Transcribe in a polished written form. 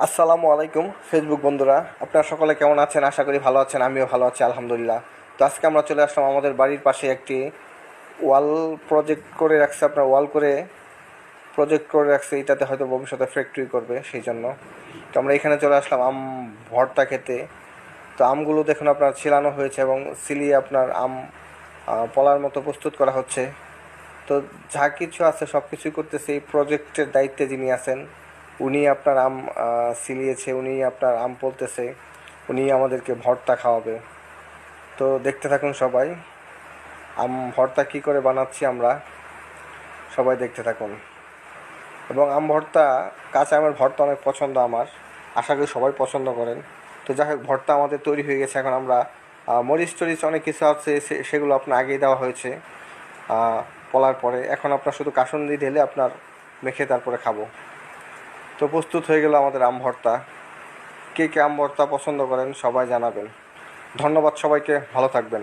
আসসালামু আলাইকুম ফেসবুক বন্ধুরা, আপনারা সকলে কেমন আছেন? আশা করি ভালো আছেন। আমিও ভালো আছি আলহামদুলিল্লাহ। তো আজকে আমরা চলে আসলাম আমাদের বাড়ির পাশে একটি ওয়াল প্রজেক্ট করে রাখছে, আপনার ওয়াল করে প্রজেক্ট করে রাখছে, এটাতে হয়তো ভবিষ্যতে ফ্যাক্টরি করবে, সেই জন্য তো আমরা এখানে চলে আসলাম আম ভর্তা খেতে। তো আমগুলো দেখুন আপনার ছিলানো হয়েছে এবং সিলিয়ে আপনার আম পলার মতো প্রস্তুত করা হচ্ছে। তো যা কিছু আছে সব কিছুই করতেছে এই প্রজেক্টের দায়িত্বে যিনি আছেন, উনি আপনার আম সিলিয়েছে, উনি আপনার আম পলতেছে, উনি আমাদেরকে ভর্তা খাওয়াবে। তো দেখতে থাকুন সবাই, আম ভর্তা কী করে বানাচ্ছি আমরা, সবাই দেখতে থাকুন। এবং আম ভর্তা, কাঁচা আমের ভর্তা অনেক পছন্দ আমার, আশা করি সবাই পছন্দ করেন। তো যাই হোক, ভর্তা আমাদের তৈরি হয়ে গেছে। এখন আমরা মরিচ টরিচ অনেক কিছু আছে, সেগুলো আপনার আগেই দেওয়া হয়েছে পলার পরে। এখন আপনার শুধু কাসুন্দি ঢেলে আপনার মেখে তারপরে খাবো। তো প্রস্তুত হয়ে গেল আমাদের আম ভর্তা। কে কে আম ভর্তা পছন্দ করেন সবাই জানাবেন। ধন্যবাদ সবাইকে, ভালো থাকবেন।